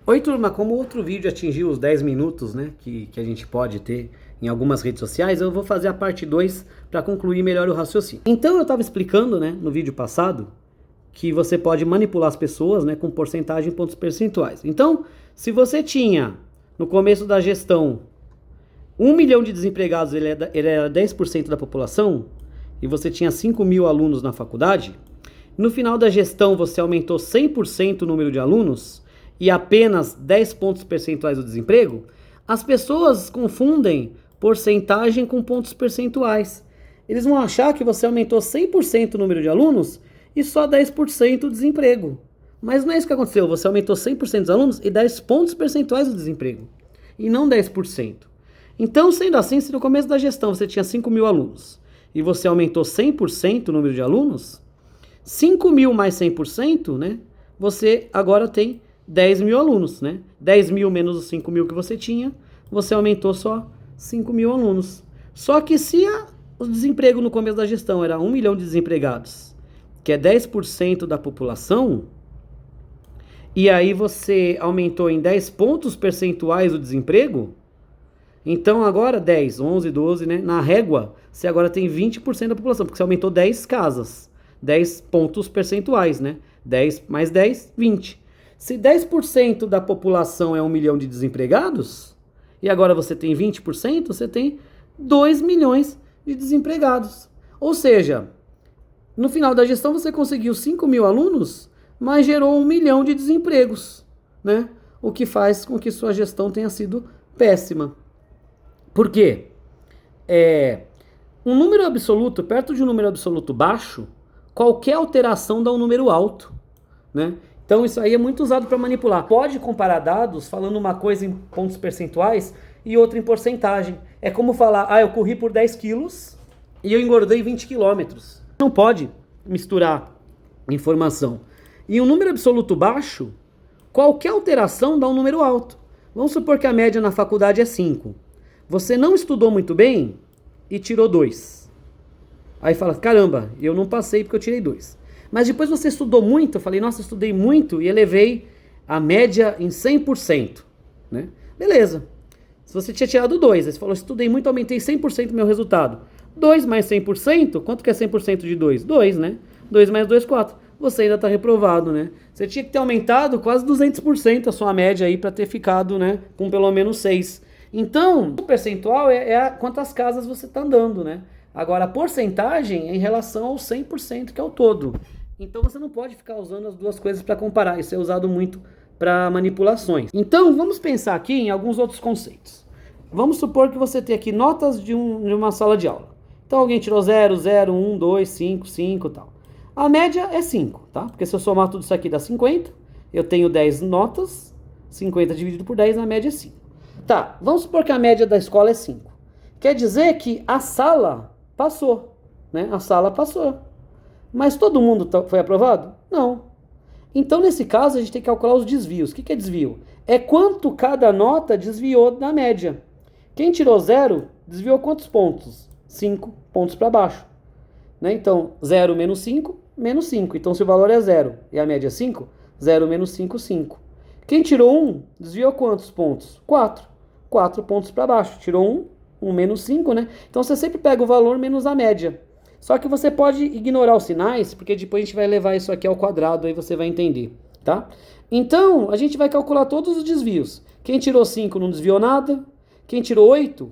Oi, turma, como outro vídeo atingiu os 10 minutos, né, que a gente pode ter em algumas redes sociais, eu vou fazer a parte 2 para concluir melhor o raciocínio. Então eu estava explicando, né, no vídeo passado, que você pode manipular as pessoas, né, com porcentagem em pontos percentuais. Então, se você tinha, no começo da gestão, 1 milhão de desempregados, ele era 10% da população, e você tinha 5 mil alunos na faculdade, no final da gestão você aumentou 100% o número de alunos, e apenas 10 pontos percentuais do desemprego, as pessoas confundem porcentagem com pontos percentuais. Eles vão achar que você aumentou 100% o número de alunos e só 10% o desemprego. Mas não é isso que aconteceu, você aumentou 100% dos alunos e 10 pontos percentuais do desemprego, e não 10%. Então, sendo assim, se no começo da gestão você tinha 5 mil alunos e você aumentou 100% o número de alunos, 5 mil mais 100%, né, você agora tem 10 mil alunos, né? 10 mil menos os 5 mil que você tinha, você aumentou só 5 mil alunos. Só que se o desemprego no começo da gestão era 1 milhão de desempregados, que é 10% da população, e aí você aumentou em 10 pontos percentuais o desemprego, então agora 10, 11, 12, né? Na régua, você agora tem 20% da população, porque você aumentou 10 casas, 10 pontos percentuais, né? 10 mais 10, 20. Se 10% da população é 1 milhão de desempregados, e agora você tem 20%, você tem 2 milhões de desempregados. Ou seja, no final da gestão você conseguiu 5 mil alunos, mas gerou 1 milhão de desempregos, né? O que faz com que sua gestão tenha sido péssima. Por quê? Um número absoluto, perto de um número absoluto baixo, qualquer alteração dá um número alto, né? Então isso aí é muito usado para manipular. Pode comparar dados falando uma coisa em pontos percentuais e outra em porcentagem. É como falar, eu corri por 10 quilos e eu engordei 20 quilômetros. Não pode misturar informação. E um número absoluto baixo, qualquer alteração dá um número alto. Vamos supor que a média na faculdade é 5. Você não estudou muito bem e tirou 2. Aí fala, caramba, eu não passei porque eu tirei 2. Mas depois você estudou muito, eu falei, nossa, eu estudei muito e elevei a média em 100%, né? Beleza. Se você tinha tirado 2, aí você falou, estudei muito, aumentei 100% o meu resultado. 2 mais 100%, quanto que é 100% de 2? 2, né? 2 mais 2, 4. Você ainda está reprovado, né? Você tinha que ter aumentado quase 200% a sua média aí para ter ficado, né, com pelo menos 6. Então, o percentual é quantas casas você está andando, né? Agora, a porcentagem é em relação ao 100%, que é o todo. Então você não pode ficar usando as duas coisas para comparar, isso é usado muito para manipulações. Então vamos pensar aqui em alguns outros conceitos. Vamos supor que você tem aqui notas de uma sala de aula. Então alguém tirou 0, 0, 1, 2, 5, 5 e tal. A média é 5, tá? Porque se eu somar tudo isso aqui dá 50, eu tenho 10 notas, 50 dividido por 10, a média é 5. Tá, vamos supor que a média da escola é 5. Quer dizer que a sala passou, né? A sala passou. Mas todo mundo foi aprovado? Não. Então, nesse caso, a gente tem que calcular os desvios. O que é desvio? É quanto cada nota desviou da média. Quem tirou 0, desviou quantos pontos? 5 pontos para baixo. Né? Então, 0 menos 5, menos 5. Então, se o valor é 0 e a média é 5, 0 menos 5, 5. Quem tirou 1, desviou quantos pontos? 4. 4 pontos para baixo. Tirou 1 menos 5, né? Então, você sempre pega o valor menos a média. Só que você pode ignorar os sinais, porque depois a gente vai levar isso aqui ao quadrado, aí você vai entender, tá? Então, a gente vai calcular todos os desvios. Quem tirou 5 não desviou nada. Quem tirou 8,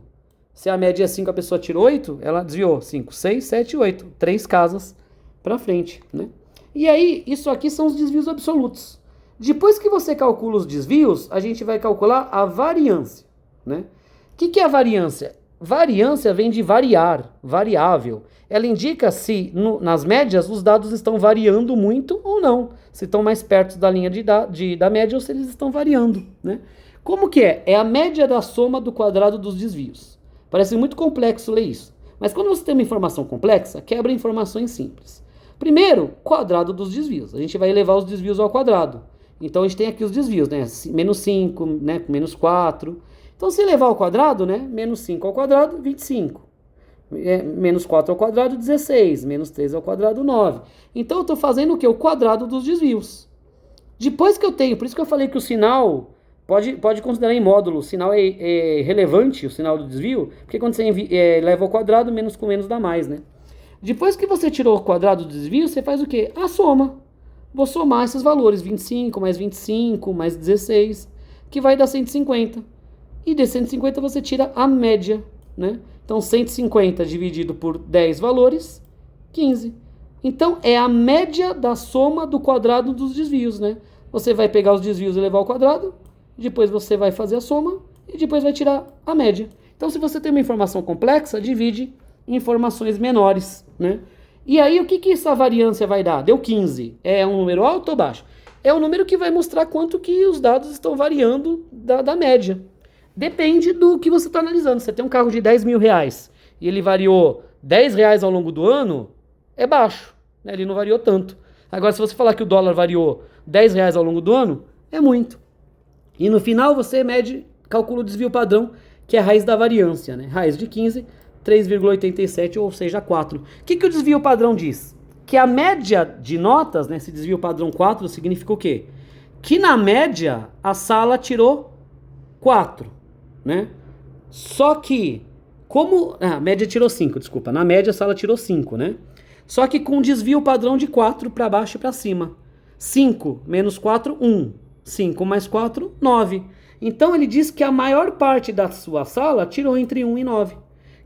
se a média é 5, a pessoa tirou 8, ela desviou 5, 6, 7, 8. 3 casas para frente, né? E aí, isso aqui são os desvios absolutos. Depois que você calcula os desvios, a gente vai calcular a variância, né? O que é a variância? Variância vem de variar, variável. Ela indica se nas médias os dados estão variando muito ou não. Se estão mais perto da linha da média ou se eles estão variando, né? Como que é? É a média da soma do quadrado dos desvios. Parece muito complexo ler isso. Mas quando você tem uma informação complexa, quebra informações simples. Primeiro, quadrado dos desvios. A gente vai elevar os desvios ao quadrado. Então a gente tem aqui os desvios, né? Menos 5, né? Menos 4... Então, se levar ao quadrado, né? Menos 5 ao quadrado, 25. Menos 4 ao quadrado, 16. Menos 3 ao quadrado, 9. Então, eu estou fazendo o quê? O quadrado dos desvios. Depois que eu tenho, por isso que eu falei que o sinal Pode considerar em módulo, o sinal é relevante, o sinal do desvio, porque quando você leva ao quadrado, menos com menos dá mais, né? Depois que você tirou o quadrado do desvio, você faz o quê? A soma. Vou somar esses valores, 25 mais 16, que vai dar 150. E de 150 você tira a média, né? Então 150 dividido por 10 valores, 15. Então é a média da soma do quadrado dos desvios, né? Você vai pegar os desvios e levar ao quadrado, depois você vai fazer a soma e depois vai tirar a média. Então se você tem uma informação complexa, divide em informações menores, né? E aí o que essa variância vai dar? Deu 15. É um número alto ou baixo? É um número que vai mostrar quanto que os dados estão variando da média. Depende do que você está analisando. Você tem um carro de 10 mil reais e ele variou 10 reais ao longo do ano, é baixo, né? Ele não variou tanto. Agora, se você falar que o dólar variou 10 reais ao longo do ano, é muito. E no final você calcula o desvio padrão, que é a raiz da variância, né? Raiz de 15, 3,87, ou seja, 4. O que o desvio padrão diz? Que a média de notas, né, esse desvio padrão 4, significa o quê? Que na média a sala tirou 4, né? Só que, a média tirou 5, desculpa. Na média a sala tirou 5, né? Só que com desvio padrão de 4 para baixo e para cima. 5 menos 4, 1. 5 mais 4, 9. Então ele diz que a maior parte da sua sala tirou entre 1 e 9.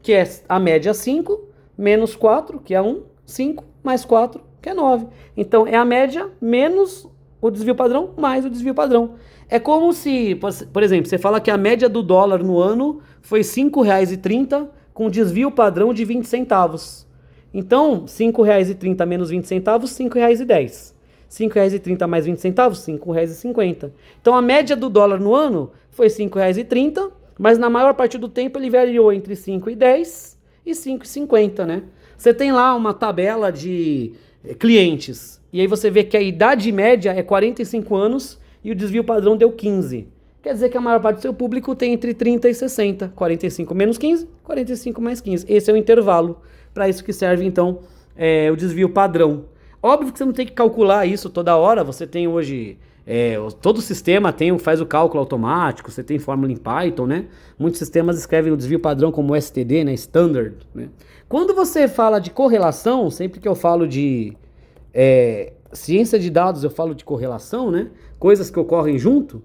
Que é a média 5, menos 4, que é 1, 5, mais 4, que é 9. Então é a média menos o desvio padrão, mais o desvio padrão. É como se, por exemplo, você fala que a média do dólar no ano foi R$ 5,30 com desvio padrão de 20 centavos. Então, R$ 5,30 menos 20 centavos, R$ 5,10. R$ 5,30 mais 20 centavos, R$ 5,50. Então, a média do dólar no ano foi R$ 5,30, mas na maior parte do tempo ele variou entre 5,10 e 5,50, né? Você tem lá uma tabela de clientes, e aí você vê que a idade média é 45 anos e o desvio padrão deu 15. Quer dizer que a maior parte do seu público tem entre 30 e 60. 45 menos 15, 45 mais 15. Esse é o intervalo. Para isso que serve, então, o desvio padrão. Óbvio que você não tem que calcular isso toda hora. Você tem hoje... todo sistema faz o cálculo automático. Você tem fórmula em Python, né? Muitos sistemas escrevem o desvio padrão como STD, né? Standard, né? Quando você fala de correlação, sempre que eu falo de ciência de dados, eu falo de correlação, né? Coisas que ocorrem junto.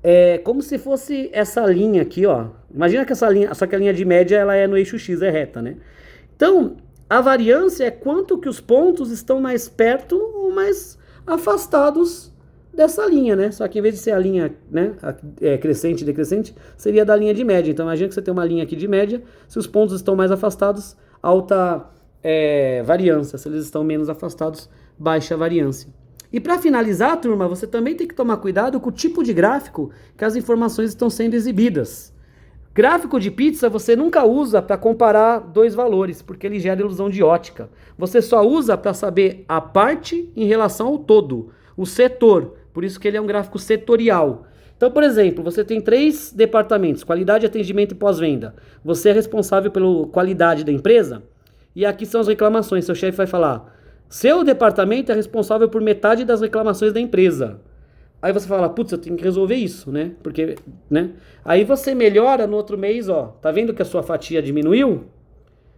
É como se fosse essa linha aqui, ó. Imagina que essa linha, só que a linha de média ela é no eixo X, é reta, né? Então, a variância é quanto que os pontos estão mais perto ou mais afastados dessa linha, né? Só que em vez de ser a linha, né, crescente e decrescente, seria da linha de média. Então, imagina que você tem uma linha aqui de média, se os pontos estão mais afastados, alta variância. Se eles estão menos afastados, baixa variância. E para finalizar, turma, você também tem que tomar cuidado com o tipo de gráfico que as informações estão sendo exibidas. Gráfico de pizza você nunca usa para comparar dois valores, porque ele gera ilusão de ótica. Você só usa para saber a parte em relação ao todo, o setor. Por isso que ele é um gráfico setorial. Então, por exemplo, você tem 3 departamentos, qualidade, atendimento e pós-venda. Você é responsável pela qualidade da empresa e aqui são as reclamações. Seu chefe vai falar, seu departamento é responsável por metade das reclamações da empresa. Aí você fala, putz, eu tenho que resolver isso, né? Porque, né? Aí você melhora no outro mês, ó. Tá vendo que a sua fatia diminuiu?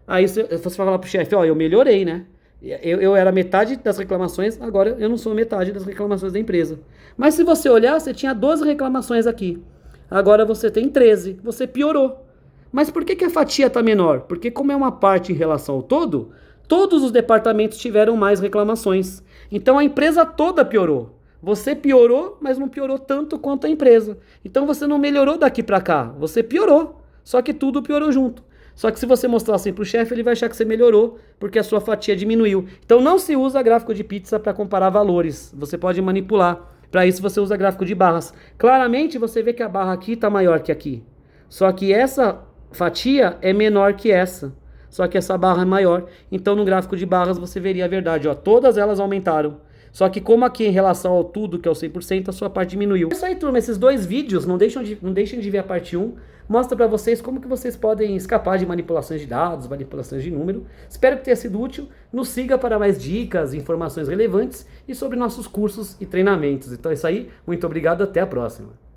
Aí você vai falar pro chefe, ó, eu melhorei, né? Eu era metade das reclamações, agora eu não sou metade das reclamações da empresa. Mas se você olhar, você tinha 12 reclamações aqui. Agora você tem 13. Você piorou. Mas por que a fatia tá menor? Porque como é uma parte em relação ao todo, todos os departamentos tiveram mais reclamações. Então a empresa toda piorou. Você piorou, mas não piorou tanto quanto a empresa. Então você não melhorou daqui para cá, você piorou. Só que tudo piorou junto. Só que se você mostrar assim para o chefe, ele vai achar que você melhorou, porque a sua fatia diminuiu. Então não se usa gráfico de pizza para comparar valores. Você pode manipular. Para isso você usa gráfico de barras. Claramente você vê que a barra aqui está maior que aqui. Só que essa fatia é menor que essa. Só que essa barra é maior. Então no gráfico de barras você veria a verdade. Ó, todas elas aumentaram. Só que como aqui em relação ao tudo, que é o 100%, a sua parte diminuiu. É isso aí, turma. Esses 2 vídeos, não deixem de ver a parte 1. Mostra para vocês como que vocês podem escapar de manipulações de dados, manipulações de número. Espero que tenha sido útil. Nos siga para mais dicas, informações relevantes e sobre nossos cursos e treinamentos. Então é isso aí. Muito obrigado. Até a próxima.